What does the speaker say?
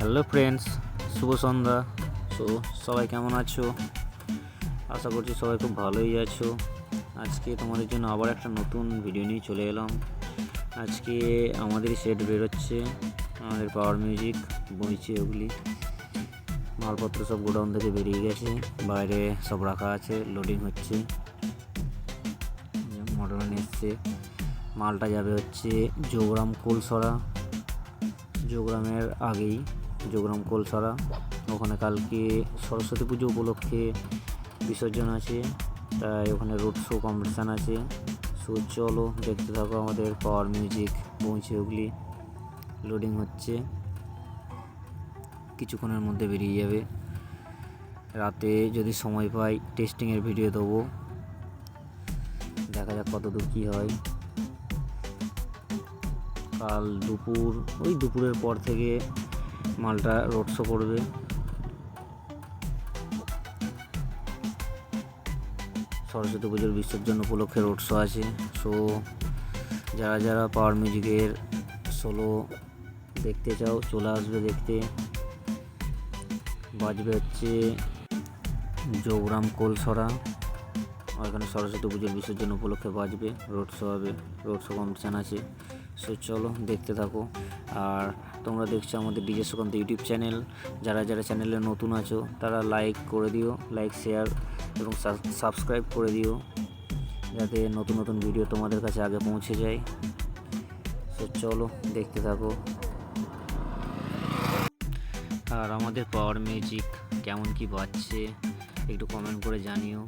Hello friends, শুভ সন্ধ্যা। সবাই কেমন আছো? আশা করছি সবাই খুব ভালোই আছো। আজকে তোমাদের জন্য আবার একটা নতুন ভিডিও নিয়ে চলে এলাম। আজকে আমাদের সেট বেরোচ্ছে, আমাদের পাওয়ার মিউজিক বইছে, ওগুলি মালপত্র সব গোডাউন থেকে বেরিয়ে গেছে, বাইরে সব রাখা আছে, লোডিং হচ্ছে, মডেল এসছে। মালটা যাবে হচ্ছে যোগরাম কোলসরা, যোগরামের আগেই যোগরাম কোলসরা। ওখানে কালকে সরস্বতী পুজো উপলক্ষে বিসর্জন আছে, তাই ওখানে রোড শো কম্পিটিশান আছে। সো চলো দেখতে থাকো, আমাদের পাওয়ার মিউজিক পৌঁছে, ওগুলি লোডিং হচ্ছে, কিছুক্ষণের মধ্যে বেরিয়ে যাবে। রাতে যদি সময় পাই টেস্টিংয়ের ভিডিও দেবো, দেখা যাক কত দূর কী হয়। কাল দুপুরের পর থেকে মালটা রোড শো করবে। সরস্বতী পুজোর বিসর্জন উপলক্ষে রোড শো আছে। সো যারা যারা পাওয়ার মিউজিকের সোলো দেখতে চাও চলে আসবে দেখতে। বাজবে হচ্ছে যোগরাম কোলসরা, ওখানে সরস্বতী পুজোর বিসর্জন উপলক্ষে বাজবে, রোড শো হবে, রোড শো কম্পিটিশান আছে। সো চলো দেখতে থাকো। আর তোমরা দেখছো আমাদের ডিজে সুকান্ত ইউটিউব চ্যানেল। যারা যারা চ্যানেলে নতুন আছো তারা লাইক করে দিও, লাইক শেয়ার এবং সাবস্ক্রাইব করে দিও, যাতে নতুন নতুন ভিডিও তোমাদের কাছে আগে পৌঁছে যায়। সো চলো দেখতে থাকো। আর আমাদের পাওয়ার মিউজিক কেমন কি বাজছে একটু কমেন্ট করে জানিও।